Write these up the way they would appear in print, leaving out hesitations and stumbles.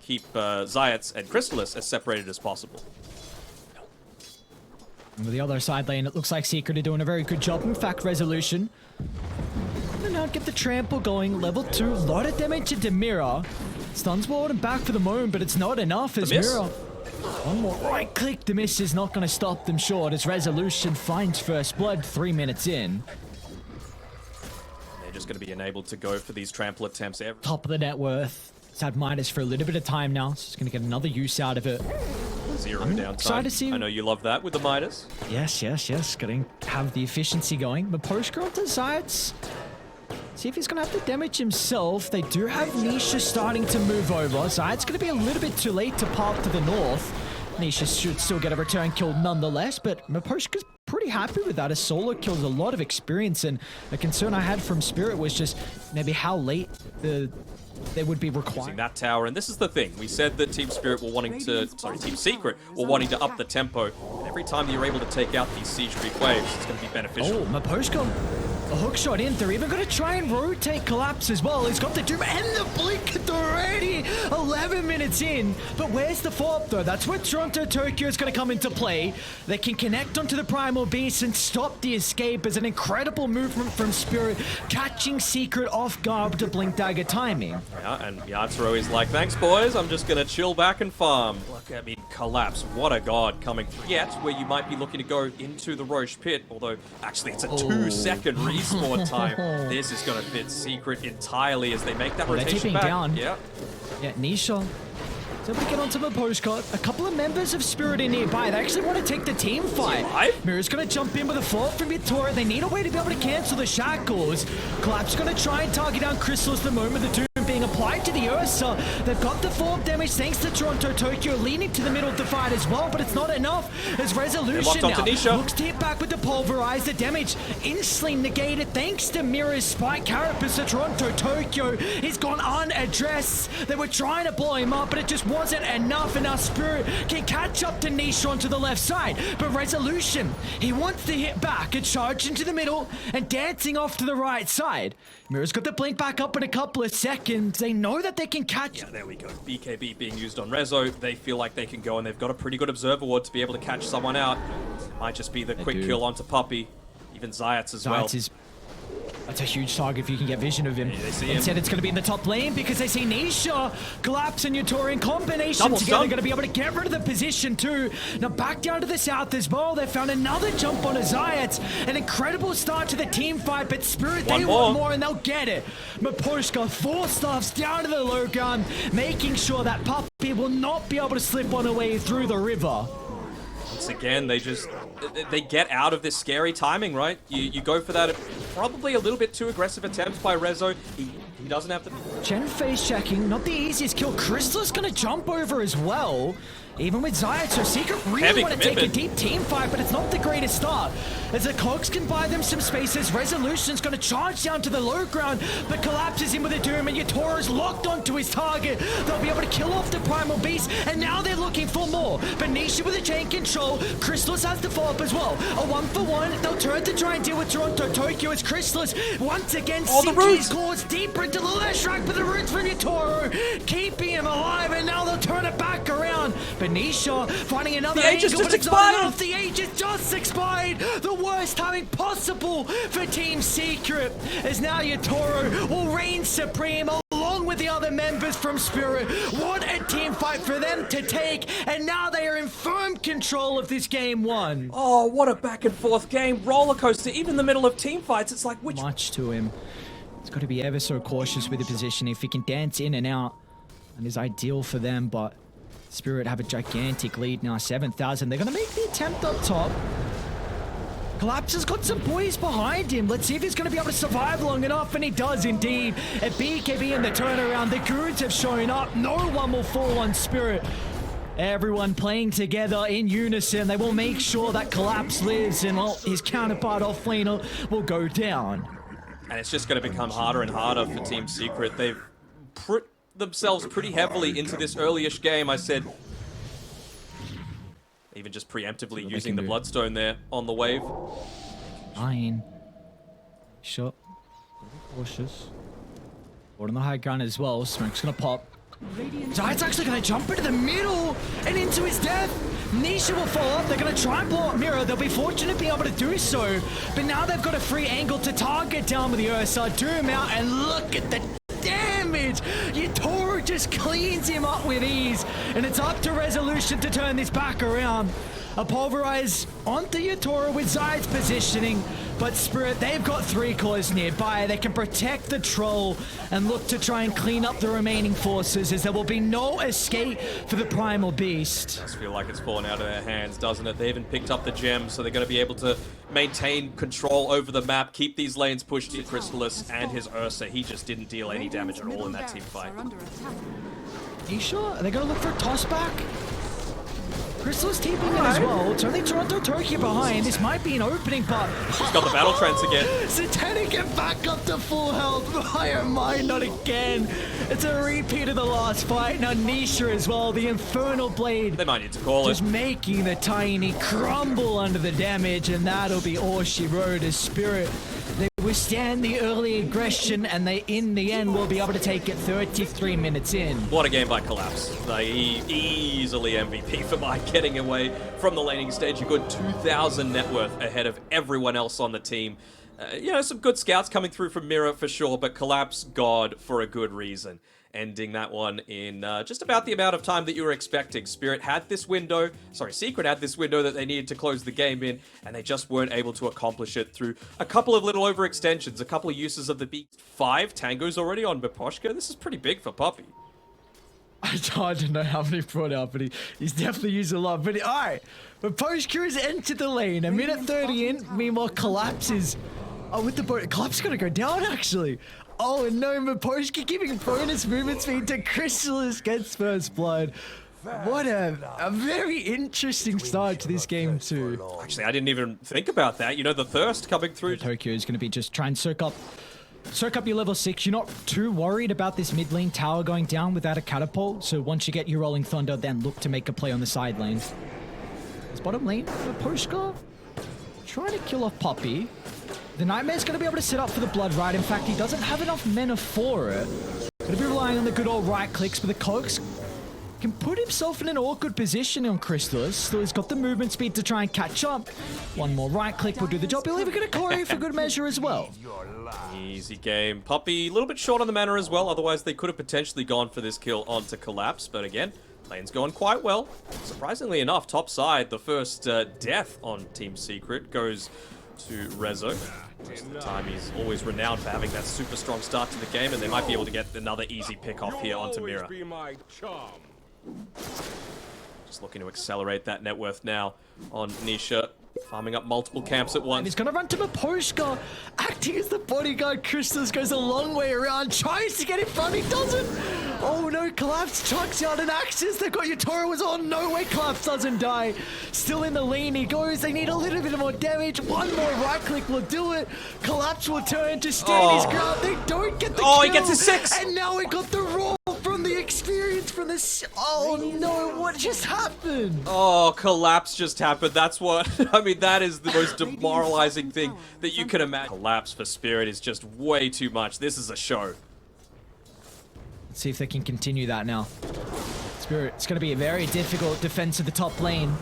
keep Zayats and Crystallis as separated as possible. And with the other side lane, it looks like Secret are doing a very good job. In fact, Resolution. And now get the trample going. Level 2. A lot of damage into Mirror. Stuns ward and back for the moment, but it's not enough as Mirror. One more right click. The miss is not going to stop them short as Resolution finds first blood 3 minutes in. They're just going to be enabled to go for these trample attempts. Top of the net worth. It's had Midas for a little bit of time now, so it's going to get another use out of it. Zero downtime. I know you love that with the Midas. Yes. Going to have the efficiency going. But Poshka onto Zayats. See if he's going to have to damage himself. They do have Nisha starting to move over. Zayats going to be a little bit too late to park to the north. Nisha should still get a return kill nonetheless, but Maposhka's pretty happy with that. A solo kills a lot of experience, and a concern I had from Spirit was just maybe how late they would be required. Using that tower, and this is the thing. We said that Team Spirit were wanting to, Team Secret were wanting to up the tempo. And every time you're able to take out these siege creep waves, it's going to be beneficial. Oh, Maposhka. A hook shot in. They're even going to try and rotate Collapse as well. He's got the Doom and the Blink already. 11 minutes in. But where's the follow-up though? That's where Toronto Tokyo is going to come into play. They can connect onto the Primal Beast and stop the escape as an incredible movement from Spirit, catching Secret off guard with the Blink Dagger timing. Yeah, and Yatsuro is like, thanks boys, I'm just going to chill back and farm. Look at me, Collapse. What a god coming. Yet, where you might be looking to go into the Roche pit, although actually it's a 2-second respawn time. This is going to fit Secret entirely as they make that rotation back. Down. Yeah, Nisha. So we get onto the postcard. A couple of members of Spirit are nearby. They actually want to take the team fight. Mirror's going to jump in with a fault from Vitora. They need a way to be able to cancel the shackles. Collapse going to try and target down Crystallis the moment the Doom being applied to the Ursa. They've got the form damage thanks to Toronto Tokyo leaning to the middle of the fight as well, but it's not enough as Resolution now looks to hit back with the Pulverize. The damage instantly negated thanks to Mirror's spike carapace. The Toronto Tokyo is gone unaddressed. They were trying to blow him up, but it just wasn't enough, and now Spirit can catch up to Nisha onto the left side. But Resolution, he wants to hit back and charge into the middle and dancing off to the right side. Mirror's got the blink back up in a couple of seconds. They know that they can catch. Yeah, there we go. BKB being used on Rezo. They feel like they can go, and they've got a pretty good observer ward to be able to catch someone out. Might just be the quick kill onto Puppey. Even Zayats as well. That's a huge target if you can get vision of him. Yeah, they see him. Instead, it's going to be in the top lane because they see Nisha, Collapse, and Yutori in combination together. Going to be able to get rid of the position too. Now back down to the south as well. They found another jump on a Zayats. An incredible start to the team fight, but Spirit, they want more and they'll get it. Maposhka, 4 staffs down to the low ground, making sure that Puppey will not be able to slip on away through the river. Once again, they get out of this scary timing, right? You go for that probably a little bit too aggressive attempt by Rezo. He doesn't have to... Chen face checking, not the easiest kill. Crystallis gonna jump over as well. Even with Zayats, so Secret really want to take a deep team fight, but it's not the greatest start. As the Cogs can buy them some spaces, Resolution's going to charge down to the low ground, but collapses in with a Doom, and Yatoro's locked onto his target. They'll be able to kill off the Primal Beast, and now they're looking for more. But Nisha with a chain control, Crystallis has to follow up as well. A 1-for-1, they'll turn to try and deal with Toronto Tokyo as Crystallis once again sinks his claws deeper into the left track, but the roots from Yatoro keeping him alive, and now they'll turn it back around. But Nisha finding another angle, but it's not enough. The Aegis just expired. The worst timing possible for Team Secret, as now Yatoro will reign supreme along with the other members from Spirit. What a team fight for them to take, and now they are in firm control of this game 1. Oh, what a back and forth game. Roller coaster, even in the middle of team fights. It's like which... Much to him. He's got to be ever so cautious with the position. If he can dance in and out, and is ideal for them, but Spirit have a gigantic lead now, 7,000. They're going to make the attempt up top. Collapse has got some boys behind him. Let's see if he's going to be able to survive long enough, and he does indeed. At BKB in the turnaround, the Goons have shown up. No one will fall on Spirit. Everyone playing together in unison. They will make sure that Collapse lives, and well, his counterpart offlaner will go down. And it's just going to become harder and harder for Team Secret. They've put themselves pretty heavily into this early-ish game. I said, even just preemptively using the Bloodstone there on the wave. 9. Shot. Cautious. Or on the high ground as well. Smoke's gonna pop. Zayat's actually going to jump into the middle and into his death. Nisha will fall off. They're going to try and blow up Mira. They'll be fortunate to be able to do so. But now they've got a free angle to target down with the Ursa. Do him out and look at the damage. Yatoro just cleans him up with ease. And it's up to Resolution to turn this back around. A pulverize onto Yatoro with Zayat's positioning. But Spirit, they've got 3 cores nearby. They can protect the troll and look to try and clean up the remaining forces, as there will be no escape for the Primal Beast. It does feel like it's fallen out of their hands, doesn't it? They even picked up the gem, so they're going to be able to maintain control over the map, keep these lanes pushed to Crystallis and his Ursa. He just didn't deal any damage at all in that team fight. Are you sure? Are they going to look for a toss back? Crystallis TPing in as well. It's only Toronto Turkey behind. This might be an opening, but... He's got the battle trance again. Satanic get back up to full health. Why am I not again? It's a repeat of the last fight. Now Nisha as well. The Infernal Blade. They might need to call it. Just making the Tiny crumble under the damage, and that'll be all she wrote as Spirit. They withstand the early aggression, and they, in the end, will be able to take it 33 minutes in. What a game by Collapse. They easily MVP for by getting away from the laning stage. A good 2,000 net worth ahead of everyone else on the team. You know, some good scouts coming through from Mirror for sure, but Collapse, God, for a good reason. Ending that one in just about the amount of time that you were expecting. Secret had this window that they needed to close the game in, and they just weren't able to accomplish it through a couple of little overextensions, a couple of uses of the beat. 5 tangos already on Miposhka. This is pretty big for Puppey. It's hard to know how many brought out, but he's definitely used a lot. But alright, Miposhka has entered the lane. A minute 30 in, meanwhile Collapse is... Oh, with the boat, Collapse is going to go down actually. Oh no, Miposhka giving bonus movement speed to Crystallis, gets first blood. What a very interesting start to this game too. Actually, I didn't even think about that. You know, the thirst coming through. Tokyo is going to be just try and soak up your level 6. You're not too worried about this mid lane tower going down without a catapult. So once you get your Rolling Thunder, then look to make a play on the side lane. This bottom lane, Miposhka trying to kill off Puppey. The Nightmare's going to be able to set up for the Blood Ride. In fact, he doesn't have enough mana for it. Going to be relying on the good old right clicks, but the Cogs can put himself in an awkward position on Crystallis. So he's got the movement speed to try and catch up. One more right click will do the job. He'll even get a Hokori for good measure as well. Easy game. Puppey, a little bit short on the mana as well. Otherwise, they could have potentially gone for this kill onto Collapse. But again, lane's going quite well. Surprisingly enough, top side, the first death on Team Secret goes to Rezo. Most of the time, he's always renowned for having that super strong start to the game, and they might be able to get another easy pick off here onto Mira. Just looking to accelerate that net worth now on Nisha. Farming up multiple camps at once. And he's gonna run to Miposhka, acting as the bodyguard. Crystallis goes a long way around, tries to get in front, he doesn't. Oh no, Collapse chucks out an Axis. They've got Yatoro was on. No way, Collapse doesn't die. Still in the lane he goes. They need a little bit more damage. One more right click will do it. Collapse will turn to stand his ground. They don't get the kill. He gets a 6. And now we got the roll from the experience from this. Oh no, what just happened? Oh, Collapse just happened. That's what, I mean, that is the most demoralizing thing that you can imagine. Collapse for Spirit is just way too much. This is a show. Let's see if they can continue that now. Spirit, it's going to be a very difficult defense of the top lane.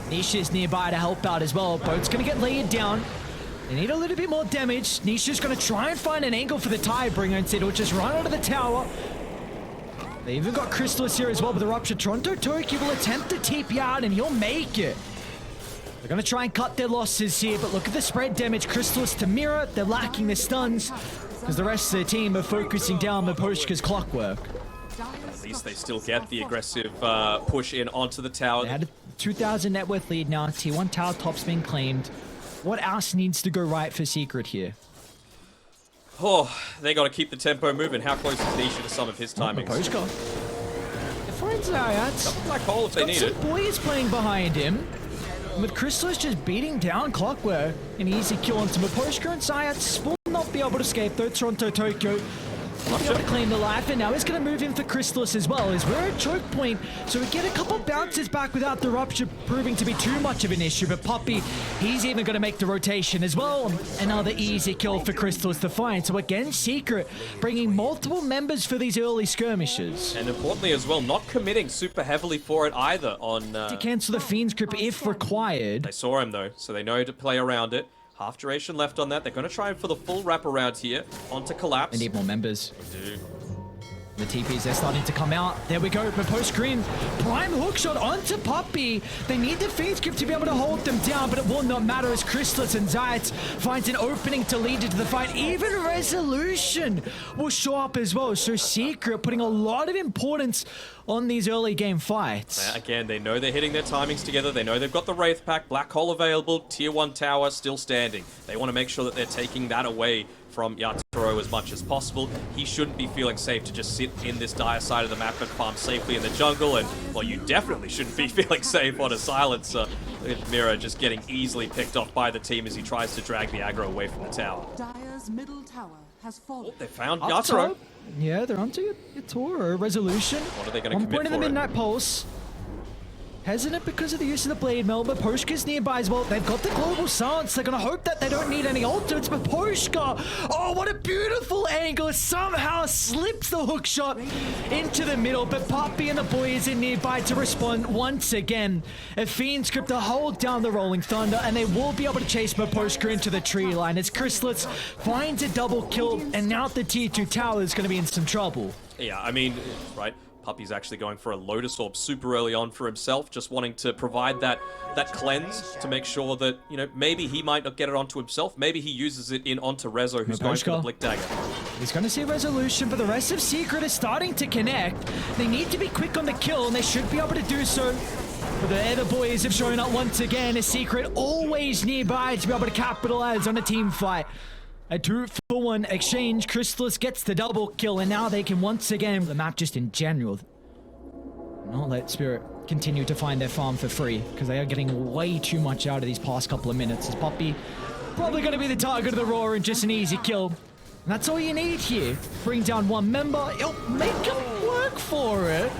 Nisha's nearby to help out as well. Boat's going to get laid down. They need a little bit more damage. Nisha's going to try and find an angle for the Tidebringer instead. He'll just run out of the tower. They even got Crystallis here as well with the Rupture. Toronto Turkey will attempt to TP out and he'll make it. They're going to try and cut their losses here, but look at the spread damage. Crystallis to Mira, they're lacking the stuns because the rest of the team are focusing down Miposhka's clockwork. At least they still get the aggressive push in onto the tower. They had a 2,000 net worth lead now. T1 tower top's been claimed. What else needs to go right for Secret here? Oh, they got to keep the tempo moving. How close is Nisha to some of his timings? Miposhka. It finds Zayat. Something like hole if they need it. Some boys playing behind him. With Crystallis just beating down Clockwork. An easy kill onto Miposhka, and Zayat will not be able to escape though. Toronto Tokyo He'll be able to claim the life, and now he's going to move in for Crystallis as well, as we're at choke point, so we get a couple bounces back without the rupture proving to be too much of an issue, but Poppy, he's even going to make the rotation as well. Another easy kill for Crystallis to find, so again, Secret bringing multiple members for these early skirmishes. And importantly as well, not committing super heavily for it either on... to cancel the Fiend's grip if required. They saw him though, so they know to play around it. Half duration left on that. They're going to try for the full wraparound here onto Collapse. They need more members. They do. The TPs, they're starting to come out. There we go, but post-screen, prime hookshot onto Poppy. They need the Fiend's grip to be able to hold them down, but it will not matter as Crystallis and Zayat finds an opening to lead into the fight. Even Resolution will show up as well, so Secret putting a lot of importance on these early game fights. Again, they know they're hitting their timings together. They know they've got the Wraith Pack, Black Hole available, Tier 1 tower still standing. They want to make sure that they're taking that away from Yatoro as much as possible. He shouldn't be feeling safe to just sit in this dire side of the map and farm safely in the jungle, and, well, you definitely shouldn't be feeling safe on a silencer. Look at Mira just getting easily picked off by the team as he tries to drag the aggro away from the tower. Dire's middle tower has fallen. Oh, they found Yatoro. Yeah, they're onto Yatoro. Resolution. What are they going to commit point in the for it? Midnight Pulse. Hesitant because of the use of the Blade Mail, but Poshka's nearby as well. They've got the Global Silence. They're going to hope that they don't need any ultimates, but Poshka, oh, what a beautiful angle. Somehow slips the hook shot into the middle, but Poppy and the boys are nearby to respond once again. A Fiend script to hold down the Rolling Thunder, and they will be able to chase Poshka into the tree line as Crystallis finds a double kill, and now the Tier 2 tower is going to be in some trouble. Yeah, I mean, right. Puppy's actually going for a Lotus Orb super early on for himself, just wanting to provide that cleanse to make sure that, you know, maybe he might not get it onto himself. Maybe he uses it in onto Rezo, who's going for the Blick Dagger. He's going to see Resolution, but the rest of Secret is starting to connect. They need to be quick on the kill, and they should be able to do so. But the other boys have shown up once again. A Secret always nearby to be able to capitalize on a team fight. A 2-for-1 exchange. Crystallis gets the double kill, and now they can once again, the map just in general, not let Spirit continue to find their farm for free, because they are getting way too much out of these past couple of minutes. As Poppy probably going to be the target of the Roar and just an easy kill. And that's all you need here. Bring down one member. It'll make him work for it.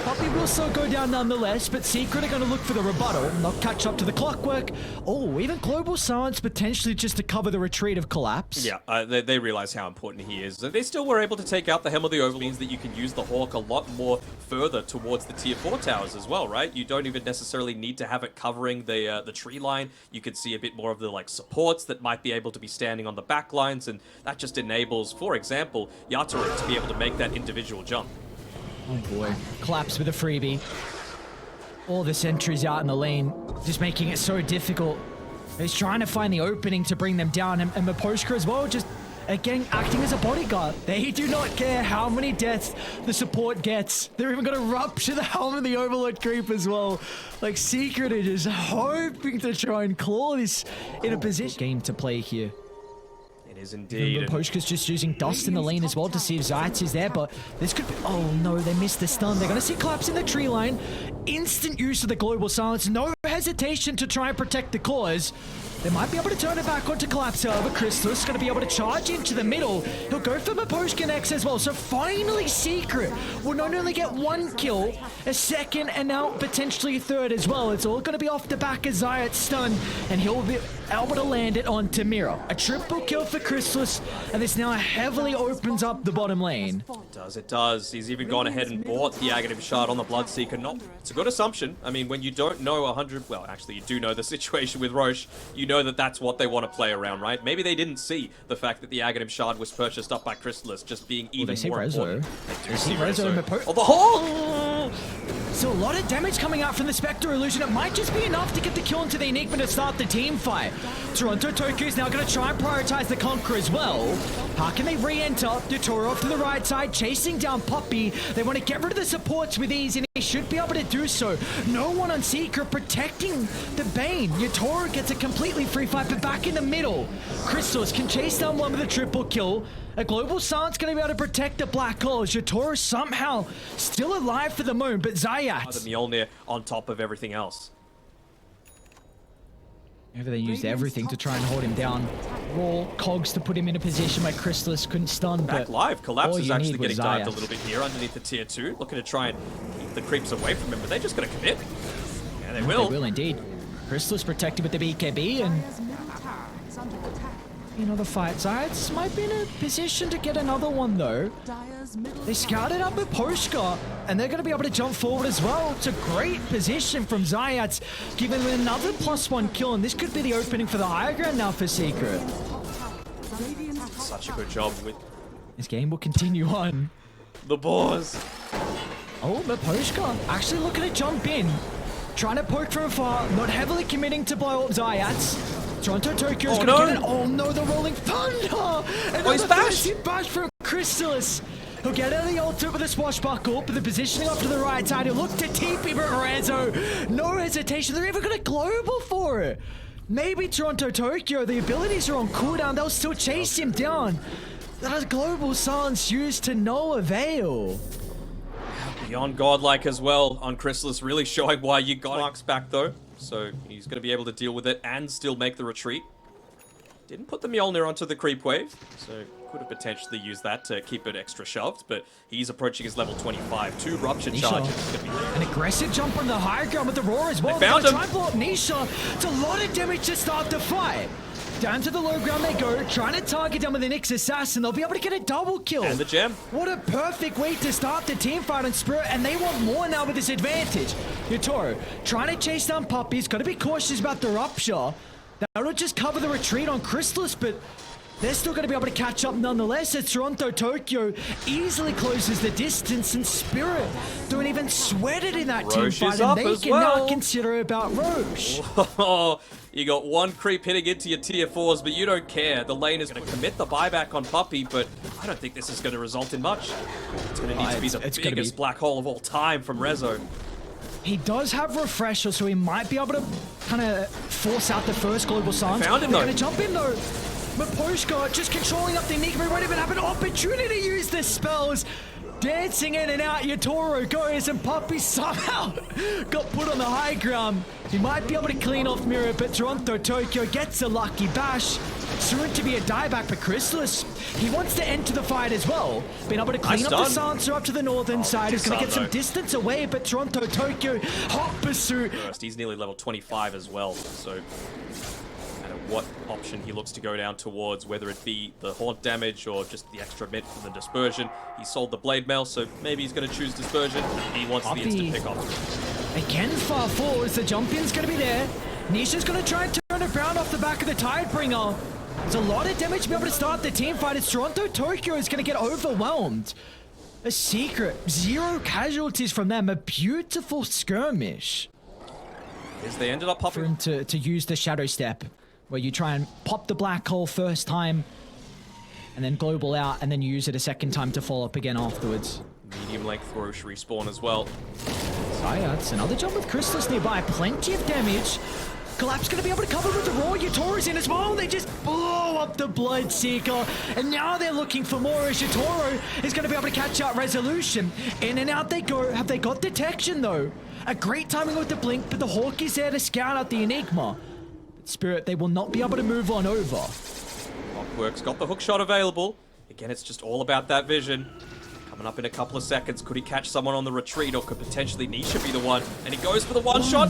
Poppy will still go down nonetheless, but Secret are going to look for the rebuttal. They'll catch up to the clockwork. Oh, even Global Silence potentially just to cover the retreat of Collapse. Yeah, they realize how important he is. They still were able to take out the Helm of the Overlord. Means that you can use the Hawk a lot more further towards the Tier 4 towers as well, right? You don't even necessarily need to have it covering the tree line. You can see a bit more of the supports that might be able to be standing on the back lines, and that just enables, for example, Yatoro to be able to make that individual jump. Oh boy. Collapse with a freebie. All the sentries out in the lane, just making it so difficult. He's trying to find the opening to bring them down, and Miposhka as well, just again acting as a bodyguard. They do not care how many deaths the support gets. They're even going to rupture the Helm of the Overlord creep as well. Like, Secret are just hoping to try and claw this in a position. Game to play here. Is indeed. Miposhka's just using Dust in the lane as well to see if Zayat is there, but this could be... Oh no, they missed the stun. They're going to see Collapse in the tree line. Instant use of the Global Silence. No hesitation to try and protect the cause. They might be able to turn it back onto Collapse, however. Crystallis going to be able to charge into the middle. He'll go for Miposhka next as well. So finally, Secret will not only get one kill, a second, and now potentially a third as well. It's all going to be off the back of Zayat's stun, and he'll be able to land it onto Mira. A triple kill for Crystallis, and this now heavily opens up the bottom lane. It does. He's even gone ahead and bought the Aghanim Shard on the Bloodseeker. It's a good assumption. I mean, when you don't know 100... Well, actually, you do know the situation with Roche. You know that that's what they want to play around, right? Maybe they didn't see the fact that the Aghanim Shard was purchased up by Crystallis just being even more important. They see Rezo. Oh, the Hawk! So a lot of damage coming out from the Spectre Illusion. It might just be enough to get the kill into the Enigma to start the team fight. Toronto Toku's now going to try and prioritize the Conqueror as well. How can they re-enter? Yatoro off to the right side, chasing down Poppy. They want to get rid of the supports with ease, and he should be able to do so. No one on Secret protecting the Bane. Yatoro gets a completely free fight, but back in the middle. Crystallis can chase down one with a triple kill. A Global Silence going to be able to protect the Black Holes. Yatoro somehow still alive for the moment, but Zayat... The Mjolnir on top of everything else. Maybe they used everything to try and hold him down. raw cogs to put him in a position where Crystallis couldn't stun. Back but live. Collapse all is you actually need getting was dived a Xayah. little bit here underneath the tier 2. Looking to try and keep the creeps away from him, but they're just going to commit. Yeah, they will. They will indeed. Crystallis protected with the BKB, and Dire's middle tower is under attack. you know the fight. Zayats might be in a position to get another one though. Dire's middle They scouted up with Poshka, and they're going to be able to jump forward as well. It's a great position from Zayats, giving them another +1 kill, and this could be the opening for the higher ground now for Secret. Such a good job with This game will continue on. the boars. Oh, but Poshka actually looking to jump in. Trying to poke from afar, not heavily committing to blow up Zayats. Toronto Tokyo's Oh, gonna no. get it. Oh no, the rolling thunder! he's bashed. Bash from Crystallis. He'll get out of the ultimate with a swashbuckle, but the positioning off to the right side. He'll look to TP, but Rezo, no hesitation. They're even gonna global for it. Maybe Toronto Tokyo, the abilities are on cooldown. They'll still chase him down. That is global silence used to no avail. Beyond godlike as well on Crystallis, really showing why you got Marks back though. So he's going to be able to deal with it and still make the retreat. Didn't put the Mjolnir onto the creep wave, so could have potentially used that to keep it extra shoved, but he's approaching his level 25. 2 rupture charges. It's gonna be An aggressive jump on the high ground with the roar as well. They found They're him. gonna try and blow up Nisha. It's a lot of damage to start the fight. Down to the low ground they go, trying to target them with the Nyx Assassin. They'll be able to get a double kill. And the gem. What a perfect way to start the team fight on Spirit, and they want more now with this advantage. Yotaro trying to chase down Puppies, got to be cautious about the rupture. That'll just cover the retreat on Crystallis, but they're still going to be able to catch up nonetheless as Toronto Tokyo easily closes the distance, and Spirit don't even sweat it in that team Roche fight, is and up they as can well. now consider about Roche. Oh, you got one creep hitting into your tier 4s, but you don't care. The lane is going to commit the buyback on Puppy, but I don't think this is going to result in much. It's going to need to be the it's gonna biggest be- black hole of all time from Rezo. He does have Refresher, so he might be able to kind of force out the first global silence. Found him, They're though. going to jump in, though. Maposhka just controlling up the Enigma. He won't even have an opportunity to use the spells. Dancing in and out, Yotaro goes, and Puppy somehow got put on the high ground. He might be able to clean off Mirror, but Toronto Tokyo gets a lucky bash. Soon to be a dieback for Crystallis. He wants to enter the fight as well. Being able to clean up the stun. silencer up to the northern side. He's going to stun, get some though. distance away, but Toronto Tokyo, hot pursuit. First, he's nearly level 25 as well, so no matter what option he looks to go down towards, whether it be the haunt damage or just the extra mid from the dispersion, he sold the blade mail, so maybe he's going to choose dispersion. He wants the instant pick off. Again, far forwards. The jump in's going to be there. Nisha's going to try and turn it around off the back of the Tidebringer. There's a lot of damage to be able to start the team fight. As Toronto Tokyo is going to get overwhelmed. A secret. 0 casualties from them. A beautiful skirmish. As they ended up For popping. him to use the Shadow Step, where you try and pop the black hole first time, and then global out, and then you use it a second time to follow up again afterwards. Medium length Roche respawn as well. Zayats, another jump with Crystallis nearby. Plenty of damage. Collapse going to be able to cover with the Raw. Yotoro's in as well. They just blow up the Bloodseeker. And now they're looking for more as Yotoro is going to be able to catch out Resolution. In and out they go. Have they got detection though? A great timing with the blink, but the Hawk is there to scout out the Enigma. But Spirit, they will not be able to move on over. Clockwork's got the hook shot available. Again, it's just all about that vision. Coming up in a couple of seconds. Could he catch someone on the retreat, or could potentially Nisha be the one? And he goes for the 1 shot.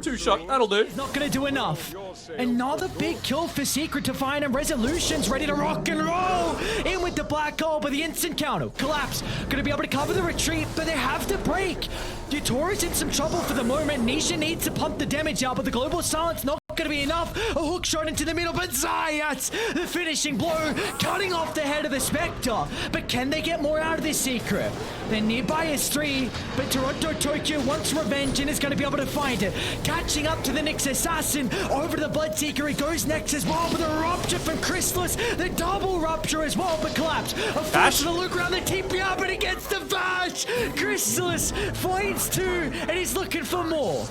2 shot. That'll do. Not going to do enough. Another big kill for Secret to find, and Resolution's ready to rock and roll. In with the black hole, but the instant counter. Collapse. Going to be able to cover the retreat, but they have to break. Yotoro's in some trouble for the moment. Nisha needs to pump the damage out, but the global silence not going to be enough. A hook shot into the middle, but Zayats, the finishing blow, cutting off the head of the Spectre. But can they get more out of this Secret? They're nearby is 3, but Toronto Tokyo wants revenge and is going to be able to find it. Catching up to the Nyx Assassin, over to the Bloodseeker, he goes next as well, but the rupture from Crystallis, the double rupture as well, but Collapse. A flash to the look around the TPR, but he gets the bash. Crystallis finds 2, and he's looking for more.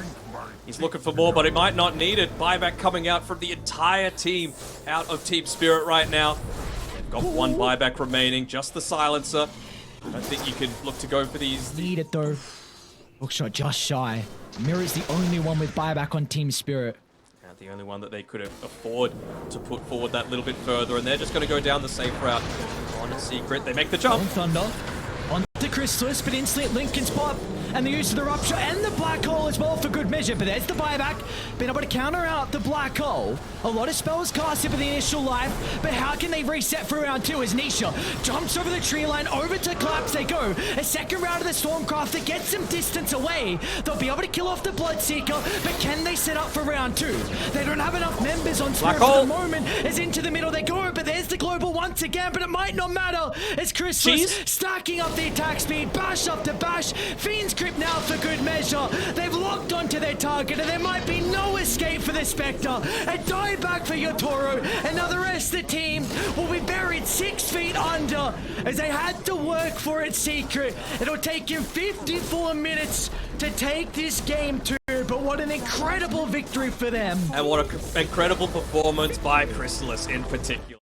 He's looking for more, but he might not need it. Buyback coming out from the entire team out of Team Spirit right now. They've got 1 buyback remaining, just the silencer. I don't think you can look to go for these. Need it though. Hookshot just shy. Mirror's the only one with buyback on Team Spirit. And the only one that they could afford to put forward that little bit further, and they're just going to go down the safe route on Secret. They make the jump. Thunder on the Chrysalis, but instantly Lincoln's pop, and the use of the Rupture and the Black Hole as well for good measure. But there's the buyback, being able to counter out the Black Hole. A lot of spells casted for the initial life, but how can they reset for round 2 as Nisha jumps over the tree line, over to Collapse they go. A second round of the Stormcraft that gets some distance away. They'll be able to kill off the Bloodseeker, but can they set up for round 2? They don't have enough members on Spirit for the moment, as into the middle they go, but there's the Global once again, but it might not matter as Chrysalis stacking up the attack speed, bash up to bash, Fiend's Grip now for good measure. They've locked onto their target, and there might be no escape for the Spectre. A dieback for Yotoro, and now the rest of the team will be buried 6 feet under as they had to work for it Secret. It'll take him 54 minutes to take this game too, but what an incredible victory for them. And what an incredible performance by Chrysalis in particular.